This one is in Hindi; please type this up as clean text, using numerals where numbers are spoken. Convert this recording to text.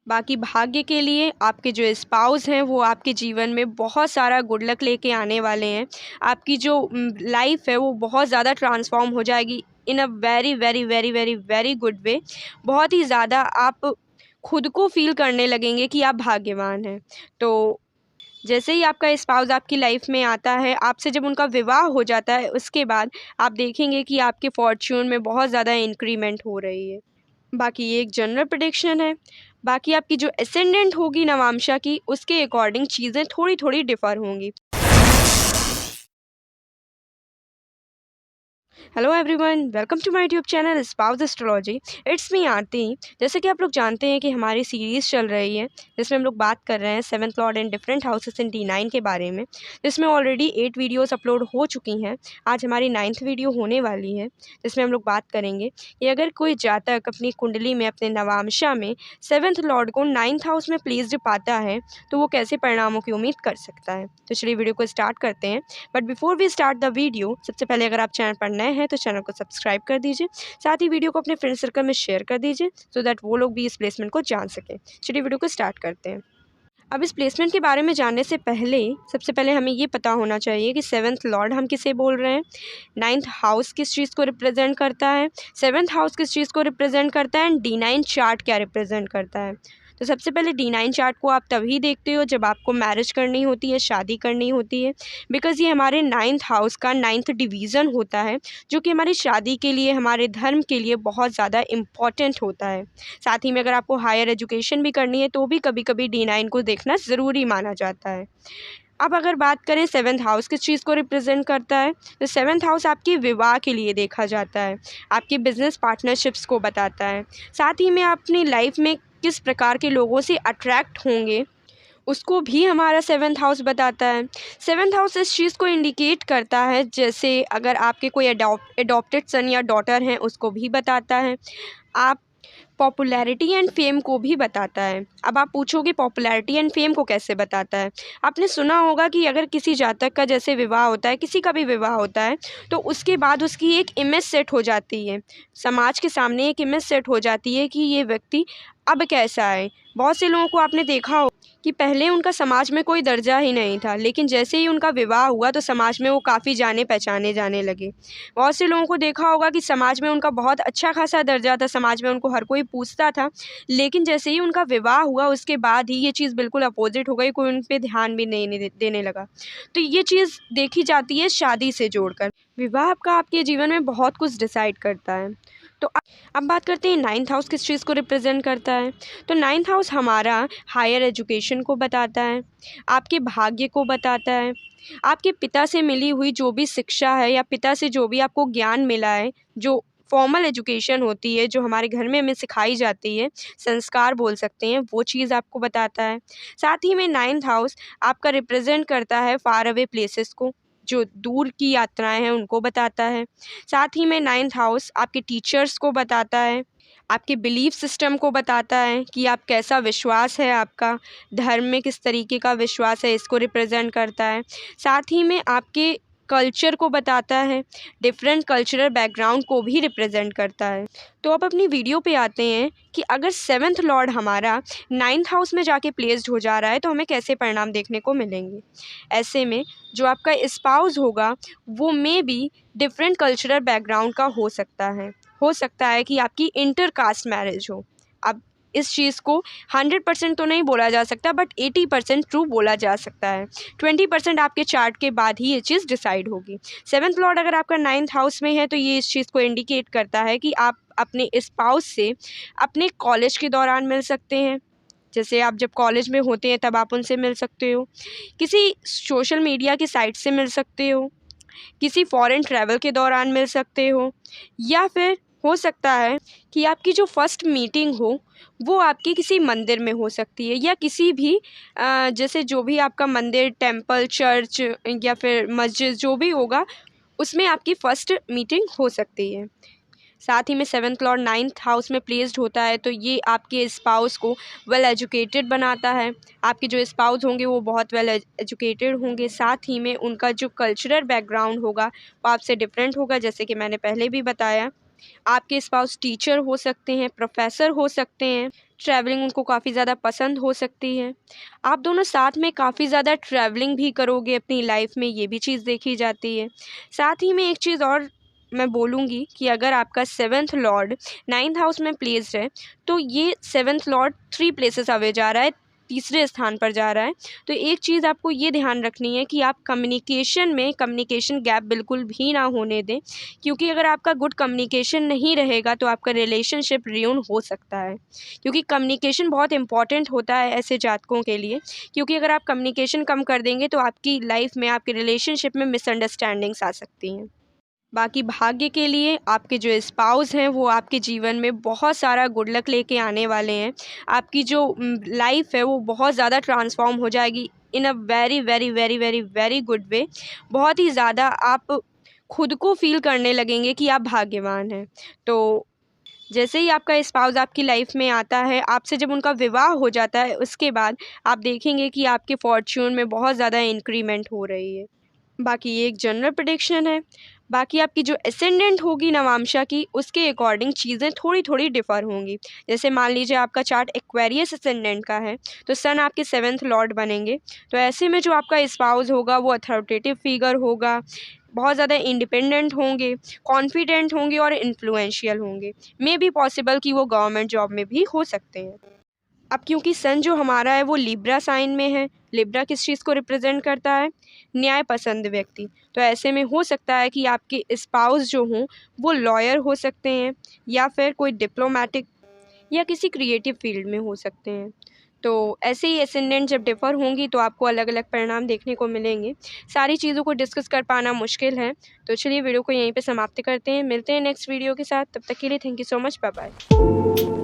बाकी भाग्य के लिए आपके जो स्पाउस हैं वो आपके जीवन में बहुत सारा गुड लक लेके आने वाले हैं। आपकी जो लाइफ है वो बहुत ज़्यादा ट्रांसफॉर्म हो जाएगी in a very very very very very good way. बहुत ही ज़्यादा आप खुद को फील करने लगेंगे कि आप भाग्यवान हैं। तो जैसे ही आपका स्पाउस आपकी लाइफ में आता है, आपसे जब उनका विवाह हो जाता है, उसके बाद आप देखेंगे कि आपके फॉर्च्यून में बहुत ज़्यादा इंक्रीमेंट हो रही है। बाकी ये एक जनरल प्रेडिक्शन है। बाकी आपकी जो असेंडेंट होगी नवांशा की, उसके अकॉर्डिंग चीज़ें थोड़ी थोड़ी डिफ़र होंगी। Hello everyone, welcome to my YouTube channel spouse astrology. It's me Aarti. जैसे कि आप लोग जानते हैं कि हमारी सीरीज़ चल रही है जिसमें हम लोग बात कर रहे हैं seventh Lord and different houses in D9 के बारे में, जिसमें ऑलरेडी 8 वीडियोस अपलोड हो चुकी हैं। आज हमारी 9th वीडियो होने वाली है जिसमें हम लोग बात करेंगे कि अगर कोई जातक अपनी कुंडली में अपने नवांशा में सेवन्थ लॉर्ड को 9th हाउस में प्लेस्ड पाता है तो वो कैसे परिणामों की उम्मीद कर सकता है। तो चलिए वीडियो को स्टार्ट करते हैं। But before we start the video, सबसे पहले अगर आप चैनल पर नए हैं तो चैनल को सब्सक्राइब कर दीजिए। साथ ही वीडियो को अपने फ्रेंड सर्कल में शेयर कर दीजिए सो दैट वो लोग भी इस प्लेसमेंट को जान सकें। चलिए वीडियो को स्टार्ट करते हैं। अब इस प्लेसमेंट के बारे में जानने से पहले सबसे पहले हमें ये पता होना चाहिए कि सेवन्थ लॉर्ड हम किसे बोल रहे हैं, 9th हाउस किस चीज़ को रिप्रेजेंट करता है, सेवन्थ हाउस किस चीज़ को रिप्रेजेंट करता है एंड D9 चार्ट क्या रिप्रेजेंट करता है। तो सबसे पहले D9 चार्ट को आप तभी देखते हो जब आपको मैरिज करनी होती है, शादी करनी होती है, बिकॉज़ ये हमारे 9th हाउस का 9th डिवीज़न होता है जो कि हमारी शादी के लिए, हमारे धर्म के लिए बहुत ज़्यादा इम्पॉर्टेंट होता है। साथ ही में अगर आपको हायर एजुकेशन भी करनी है तो भी कभी कभी D9 को देखना ज़रूरी माना जाता है। अब अगर बात करें सेवन्थ हाउस किस चीज़ को रिप्रेजेंट करता है, तो सेवन्थ हाउस आपके विवाह के लिए देखा जाता है, आपकी बिजनेस पार्टनरशिप्स को बताता है। साथ ही में आप अपनी लाइफ में किस प्रकार के लोगों से अट्रैक्ट होंगे उसको भी हमारा सेवन्थ हाउस बताता है। सेवन्थ हाउस इस चीज़ को इंडिकेट करता है, जैसे अगर आपके कोई अडॉप्टेड सन या डॉटर हैं उसको भी बताता है। आप पॉपुलैरिटी एंड फेम को भी बताता है। अब आप पूछोगे पॉपुलैरिटी एंड फेम को कैसे बताता है। आपने सुना होगा कि अगर किसी जातक का जैसे विवाह होता है, किसी का भी विवाह होता है, तो उसके बाद उसकी एक इमेज सेट हो जाती है, समाज के सामने एक इमेज सेट हो जाती है कि ये व्यक्ति अब कैसा है। बहुत से लोगों को आपने देखा हो कि पहले उनका समाज में कोई दर्जा ही नहीं था, लेकिन जैसे ही उनका विवाह हुआ तो समाज में वो काफ़ी जाने पहचाने जाने लगे। बहुत से लोगों को देखा होगा कि समाज में उनका बहुत अच्छा खासा दर्जा था, समाज में उनको हर कोई पूछता था, लेकिन जैसे ही उनका विवाह हुआ उसके बाद ही ये चीज़ बिल्कुल अपोजिट हो गई, कोई उन पे ध्यान भी नहीं देने लगा। तो ये चीज़ देखी जाती है शादी से जोड़कर। विवाह आपका आपके जीवन में बहुत कुछ डिसाइड करता है। तो अब बात करते हैं 9th हाउस किस चीज़ को रिप्रेजेंट करता है। तो 9th हाउस हमारा हायर एजुकेशन को बताता है, आपके भाग्य को बताता है, आपके पिता से मिली हुई जो भी शिक्षा है या पिता से जो भी आपको ज्ञान मिला है, जो फॉर्मल एजुकेशन होती है, जो हमारे घर में हमें सिखाई जाती है, संस्कार बोल सकते हैं, वो चीज़ आपको बताता है। साथ ही में 9th हाउस आपका रिप्रेजेंट करता है फार अवे प्लेसेस को, जो दूर की यात्राएं हैं उनको बताता है। साथ ही में 9th हाउस आपके टीचर्स को बताता है, आपके बिलीफ सिस्टम को बताता है कि आप कैसा विश्वास है, आपका धर्म में किस तरीके का विश्वास है, इसको रिप्रेजेंट करता है। साथ ही में आपके कल्चर को बताता है, डिफरेंट कल्चरल बैकग्राउंड को भी रिप्रेजेंट करता है। तो अब अपनी वीडियो पे आते हैं कि अगर सेवन्थ लॉर्ड हमारा 9th हाउस में जाके प्लेस्ड हो जा रहा है तो हमें कैसे परिणाम देखने को मिलेंगे। ऐसे में जो आपका स्पाउस होगा वो may be different cultural background का हो सकता है कि आपकी इंटर कास्ट मैरिज हो। अब इस चीज़ को 100% तो नहीं बोला जा सकता, बट 80% ट्रू बोला जा सकता है। 20% आपके चार्ट के बाद ही ये चीज़ डिसाइड होगी। सेवन्थ लॉर्ड अगर आपका 9th हाउस में है तो ये इस चीज़ को इंडिकेट करता है कि आप अपने स्पाउस से अपने कॉलेज के दौरान मिल सकते हैं। जैसे आप जब कॉलेज में होते हैं तब आप उनसे मिल सकते हो, किसी सोशल मीडिया की साइट से मिल सकते हो, किसी फॉरेन ट्रैवल के दौरान मिल सकते हो, या फिर हो सकता है कि आपकी जो फर्स्ट मीटिंग हो वो आपकी किसी मंदिर में हो सकती है, या किसी भी जैसे जो भी आपका मंदिर, टेंपल, चर्च या फिर मस्जिद जो भी होगा उसमें आपकी फ़र्स्ट मीटिंग हो सकती है। साथ ही में सेवन्थ लॉर्ड 9th हाउस में प्लेस्ड होता है तो ये आपके स्पाउस को वेल एजुकेटेड बनाता है। आपके जो स्पाउस होंगे वो बहुत वेल एजुकेटेड होंगे। साथ ही में उनका जो कल्चरल बैकग्राउंड होगा वो आपसे डिफरेंट होगा, जैसे कि मैंने पहले भी बताया। आपके स्पाउस टीचर हो सकते हैं, प्रोफेसर हो सकते हैं, ट्रैवलिंग उनको काफ़ी ज़्यादा पसंद हो सकती है। आप दोनों साथ में काफ़ी ज़्यादा ट्रैवलिंग भी करोगे अपनी लाइफ में, ये भी चीज़ देखी जाती है। साथ ही में एक चीज़ और मैं बोलूँगी कि अगर आपका 7th लॉर्ड 9th हाउस में प्लेस्ड है, तो ये 7th लॉर्ड 3 प्लेसेस अवे जा रहा है, तीसरे स्थान पर जा रहा है। तो एक चीज़ आपको ये ध्यान रखनी है कि आप कम्युनिकेशन गैप बिल्कुल भी ना होने दें, क्योंकि अगर आपका गुड कम्युनिकेशन नहीं रहेगा तो आपका रिलेशनशिप रियून हो सकता है। क्योंकि कम्युनिकेशन बहुत इंपॉर्टेंट होता है ऐसे जातकों के लिए, क्योंकि अगर आप कम्युनिकेशन कम कर देंगे तो आपकी लाइफ में, आपके रिलेशनशिप में मिसअंडरस्टैंडिंग्स आ सकती हैं। बाकी भाग्य के लिए आपके जो स्पाउस हैं वो आपके जीवन में बहुत सारा गुड लक लेके आने वाले हैं। आपकी जो लाइफ है वो बहुत ज़्यादा ट्रांसफॉर्म हो जाएगी in a very very very very very good way. बहुत ही ज़्यादा आप खुद को फील करने लगेंगे कि आप भाग्यवान हैं। तो जैसे ही आपका स्पाउस आपकी लाइफ में आता है, आपसे जब उनका विवाह हो जाता है, उसके बाद आप देखेंगे कि आपके फॉर्च्यून में बहुत ज़्यादा इंक्रीमेंट हो रही है। बाकी ये एक जनरल प्रेडिक्शन है। बाकी आपकी जो एसेंडेंट होगी नवांशा की, उसके अकॉर्डिंग चीज़ें थोड़ी थोड़ी डिफ़र होंगी। जैसे मान लीजिए आपका चार्ट एक्वेरियस एसेंडेंट का है, तो सन आपके 7th लॉर्ड बनेंगे। तो ऐसे में जो आपका स्पाउस होगा वो अथॉरिटेटिव फिगर होगा, बहुत ज़्यादा इंडिपेंडेंट होंगे, कॉन्फिडेंट होंगे और इन्फ्लुएंशियल होंगे। मे बी पॉसिबल कि वो गवर्नमेंट जॉब में भी हो सकते हैं। अब क्योंकि सन जो हमारा है वो लिब्रा साइन में है, लिब्रा किस चीज़ को रिप्रेजेंट करता है? न्याय पसंद व्यक्ति। तो ऐसे में हो सकता है कि आपके स्पाउस जो हों वो लॉयर हो सकते हैं, या फिर कोई डिप्लोमेटिक या किसी क्रिएटिव फील्ड में हो सकते हैं। तो ऐसे ही एसेंडेंट जब डिफ़र होंगी तो आपको अलग अलग परिणाम देखने को मिलेंगे। सारी चीज़ों को डिस्कस कर पाना मुश्किल है। तो चलिए वीडियो को यहीं पे समाप्त करते हैं। मिलते हैं नेक्स्ट वीडियो के साथ। तब तक के लिए thank you so much. Bye bye.